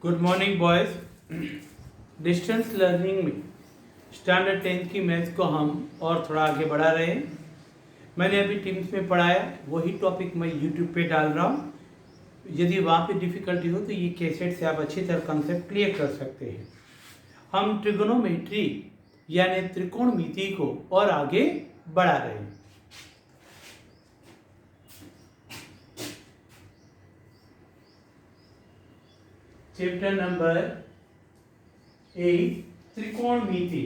Good morning boys. Distance learning में standard 10th की maths को हम और थोड़ा आगे बढ़ा रहे हैं। मैंने अभी टीम्स में पढ़ाया, वही टॉपिक मैं यूट्यूब पे डाल रहा हूँ। यदि वहाँ पे डिफ़िकल्टी हो तो ये कैसेट से आप अच्छी तरह कंसेप्ट क्लियर कर सकते हैं। हम ट्रिगोनोमेट्री यानी त्रिकोणमिति को और आगे बढ़ा रहे हैं। Chapter number 8 त्रिकोणमिति।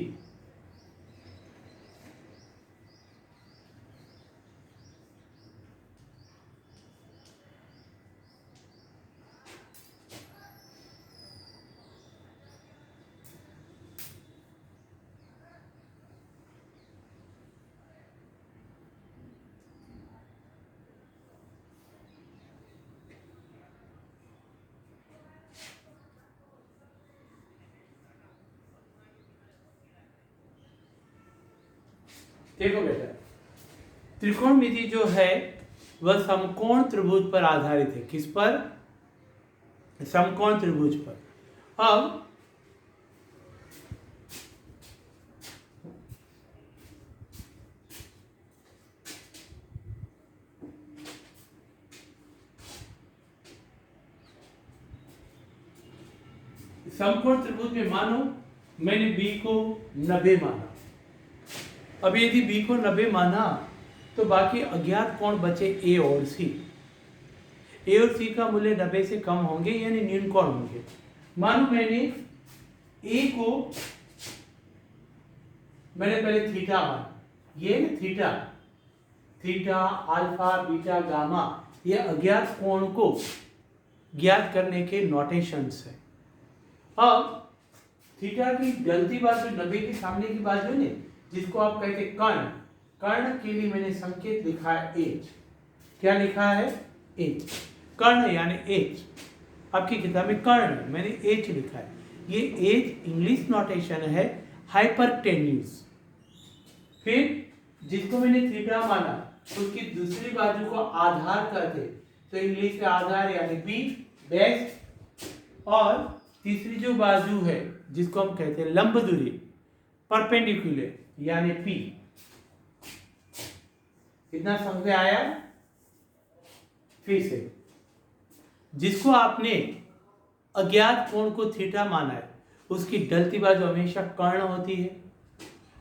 देखो बेटा, त्रिकोणमिति जो है वह समकोण त्रिभुज पर आधारित है। किस पर? समकोण त्रिभुज पर। अब समकोण त्रिभुज में मानो मैंने बी को 90 माना। अब यदि बी को 90 माना तो बाकी अज्ञात कोण बचे ए और सी। ए और सी का मूल्य 90 से कम होंगे यानी न्यून कोण होंगे। मानो मैंने ए को पहले थीटा माना, ये theta theta alpha beta gamma, ये अज्ञात कोण को ज्ञात करने के नोटेशंस है। अब थीटा की गलती बाजू 90 के सामने की बाजू ने, जिसको आप कहते हैं कर्ण, कर्ण के लिए मैंने संकेत लिखा है एच। क्या लिखा है? एच। कर्ण यानी एच। आपकी किताब में कर्ण, मैंने एच लिखा है। ये एच इंग्लिश नोटेशन है हाइपरटेन्यूज। फिर जिसको मैंने थीटा माना उसकी दूसरी बाजू को आधार करते, तो इंग्लिश में आधार यानी बी बेस, और तीसरी जो बाजू है जिसको हम कहते हैं लंब दूरी परपेंडिकुलर यानी पी। इतना समझ में आया? फिर से जिसको आपने अज्ञात कोण को थीटा माना है उसकी डलती बाजू हमेशा कर्ण होती है,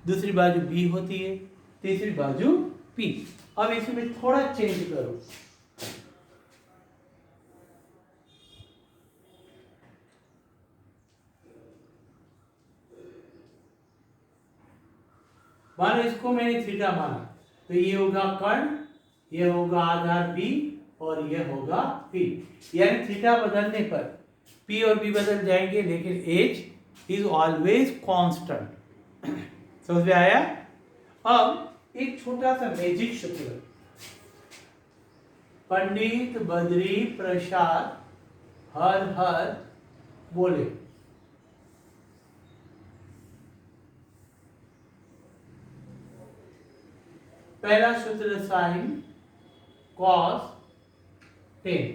दूसरी बाजू बी होती है, तीसरी बाजू पी। अब इसमें थोड़ा चेंज करो। मानो इसको मैंने थीटा माना तो ये होगा कर्ण, ये होगा आधार बी और ये होगा पी। यानी थीटा बदलने पर पी और बी बदल जाएंगे लेकिन एच इज ऑलवेज कांस्टेंट। समझ में आया? अब एक छोटा सा मैजिक सूत्र। पंडित बद्री प्रसाद हर हर बोले। पहला सूत्र साइन कॉस टेन।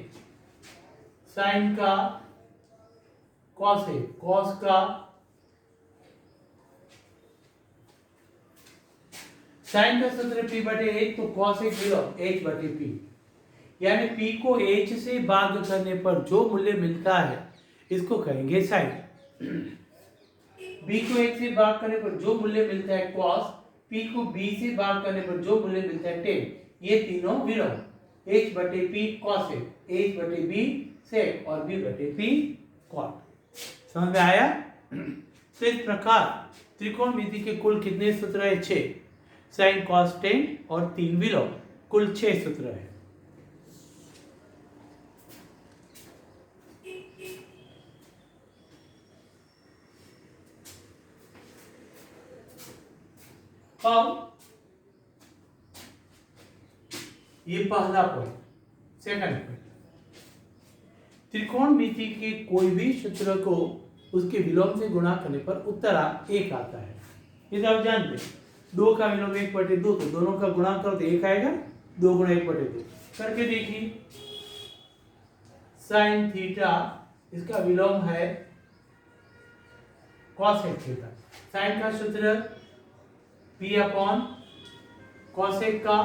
साइन का कॉस है, कॉस का साइन का सूत्र पी बटे एच, तो कॉस एक एच बटे पी। यानी पी को एच से भाग करने पर जो मूल्य मिलता है इसको कहेंगे साइन। बी को एच से भाग करने पर जो मूल्य मिलता है कॉस, पी को बी से भाग करने पर जो मूल्य मिलता है टेन। ये तीनों विलोम एच बटे पी कॉस है, एच बटे बी सेक और बी बटे पी कॉट। समझ में आया? तो इस प्रकार त्रिकोणमिति के कुल कितने सूत्र है? 6। साइन कॉस टेन और 3 विलोम, कुल 6 सूत्र है। अब ये पहला पॉइंट। सेकंड पॉइंट, त्रिकोणमिति के कोई भी सूत्र को उसके विलोम से गुणा करने पर उत्तर 1 आता है। ये तो आप जानते हैं। 2 का विलोम 1/2, तो दोनों का गुणा करो तो 1 आएगा। 2 गुणा 1/2 करके देखिए। साइन थीटा इसका विलोम है कॉसेक थीटा। साइन का सूत्र p अपॉन कॉसेक का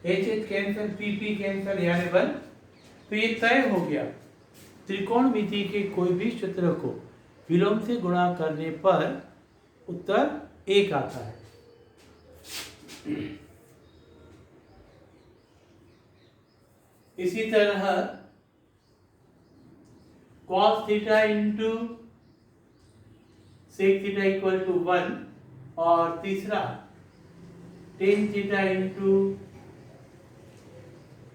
h कैंसिल p कैंसिल यानी 1। तो ये तय हो गया, त्रिकोणमिति के कोई भी सूत्र को विलोम से गुणा करने पर उत्तर 1 आता है। इसी तरह cos theta into sec theta equal to 1 और तीसरा tan थीटा इंटू,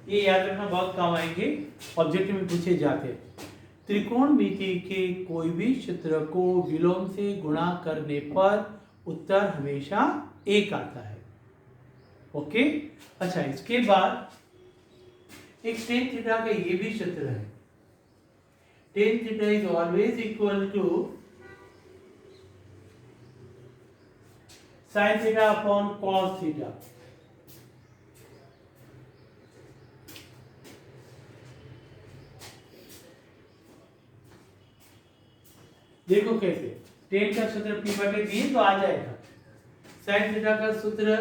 ये याद रखना बहुत काम आएंगे, ऑब्जेक्टिव में पूछे जाते हैं। त्रिकोणमिति के कोई भी सूत्र को विलोम से गुणा करने पर उत्तर हमेशा 1 आता है। ओके, अच्छा इसके बाद एक tan थीटा का ये भी सूत्र है। tan theta is always equal to sin theta upon cos theta. देखो कैसे, tan का सूत्र p/b तो आ जाएगा, sin थीटा का सूत्र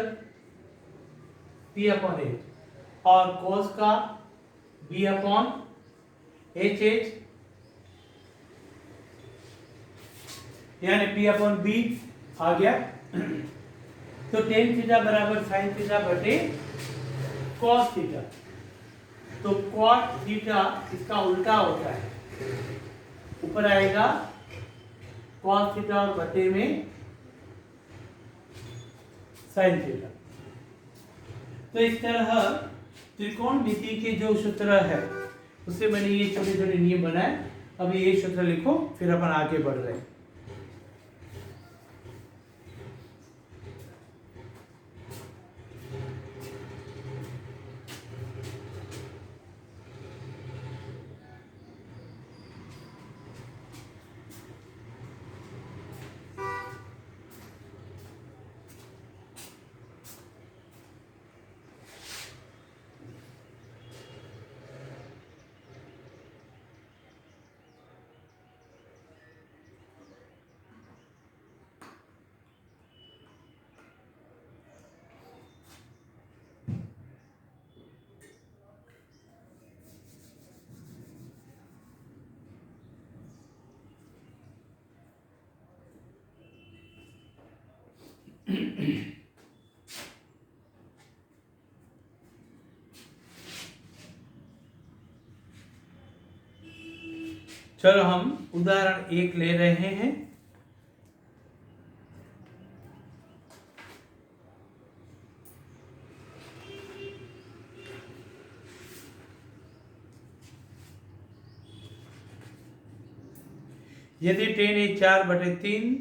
p अपॉन h और cos का b अपॉन h यानी p अपॉन b आ गया। तो tan थीटा बराबर sin थीटा बटे cos थीटा। तो cot थीटा इसका उल्टा होता है, ऊपर आएगा cos थीटा और बटे में sin थीटा। तो इस तरह त्रिकोणमिति के जो सूत्र है उससे मैंने ये छोटे छोटे नियम बनाए। अब ये सूत्र लिखो, फिर अपन आगे बढ़ रहे हैं। चलो हम उदाहरण 1 ले रहे हैं। यदि tan है 4/3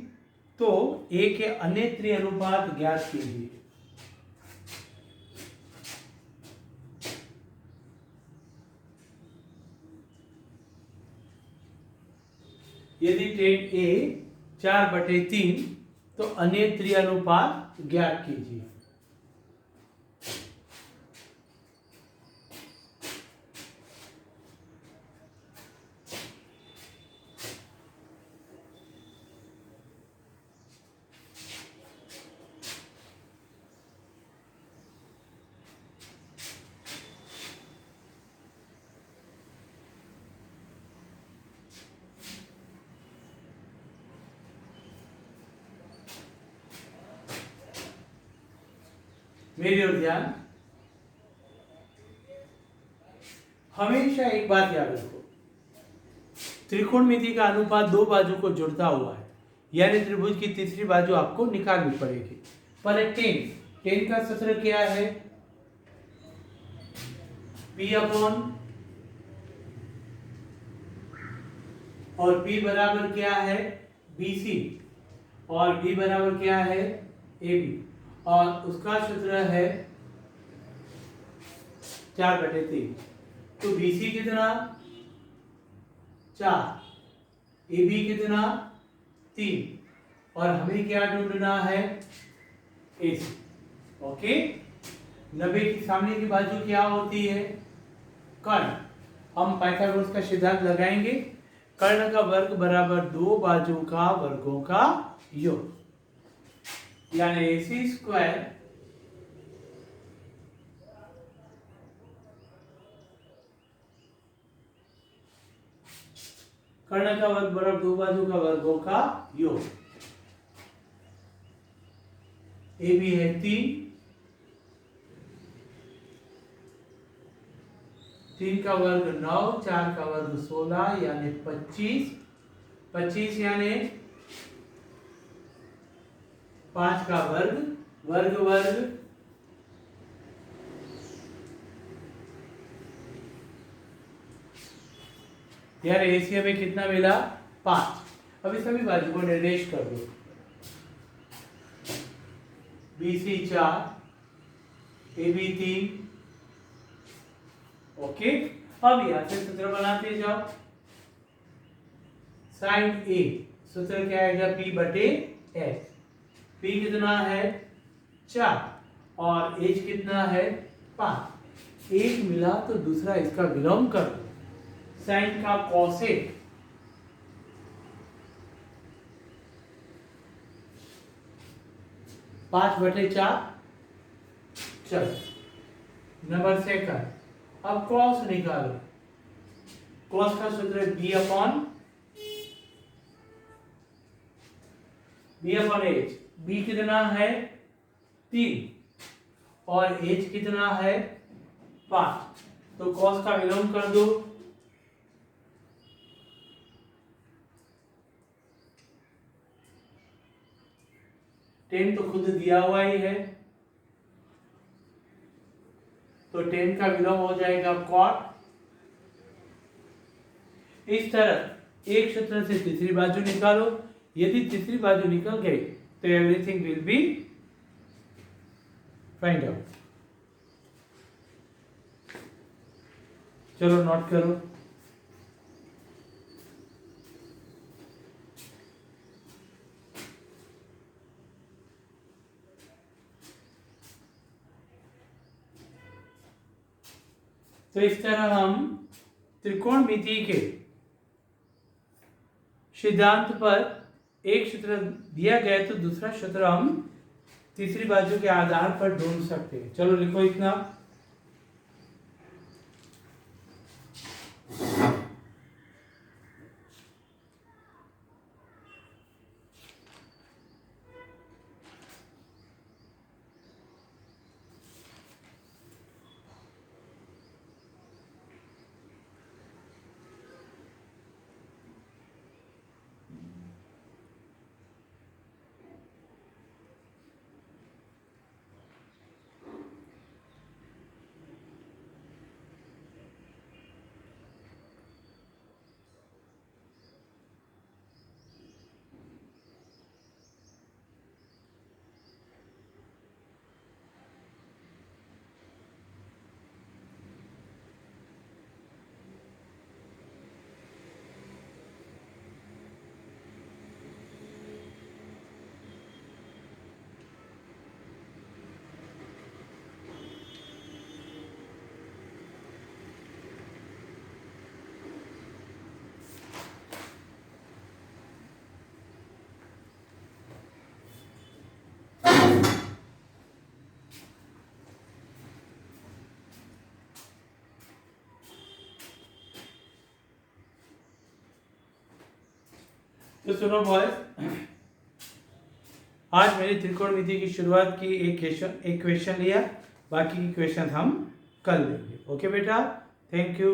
तो a के अन्य त्रिअनुपात ज्ञात कीजिए। यदि tan a 4/3 तो अन्य त्रिअनुपात ज्ञात कीजिए। मेरी ओर ध्यान। हमेशा एक बात याद रखो, त्रिकोणमिति का अनुपात दो बाजू को जोड़ता हुआ है, यानी त्रिभुज की तीसरी बाजू आपको निकालनी पड़ेगी। पर tan का सूत्र क्या है? p अपॉन, और p बराबर क्या है? BC, और b बराबर क्या है? AB, और उसका सूत्र है 4/3। तो BC कितना? 4, AB कितना? 3, और हमें क्या ढूंढना है? AC। ओके। 90 की सामने की बाजू क्या होती है? कर्ण। हम पाइथागोरस का सिद्धांत लगाएंगे। कर्ण का वर्ग बराबर दो बाजू का वर्गों का योग, यानी AC स्क्वायर कर्ण का वर्ग बराबर दो बाजू का वर्गों का योग। ए भी है 3, 3 का वर्ग 9, 4 का वर्ग 16 यानी 25, 25 यानी 5 का वर्ग, वर्ग वर्ग यार एशिया में कितना मिला? 5। अभी सभी बाजू को निर्देश कर दो। BC 4, AB 3। ओके, अब यहां से सूत्र बनाते जाओ। साइन A सूत्र क्या आएगा? P बटे H। P कितना है? 4 और H कितना है? 5। एक मिला तो दूसरा इसका विलोम कर दो। साइन का कोसेक 5/4। चलो नंबर सेकंड। अब कॉस निकालो। कॉस का सूत्र B अपॉन H। B कितना है? 3 और H कितना है? 5। तो कॉस का विलोम कर दो। टेन तो खुद दिया हुआ ही है, तो 10 का विलोम हो जाएगा कॉट। इस तरह एक सूत्र से तीसरी बाजू निकालो। यदि तीसरी बाजू निकल गई तो everything will be find out. चलो नोट करो। तो इस तरह हम त्रिकोणमिति के सिद्धांत पर एक सूत्र दिया गया तो दूसरा सूत्र हम तीसरी बाजू के आधार पर ढूंढ सकते हैं। चलो लिखो इतना। तो सुनो बॉयज, आज मैंने त्रिकोणमिति की शुरुआत की। एक क्वेश्चन लिया, बाकी की क्वेश्चन हम कल लेंगे। ओके बेटा, थैंक यू।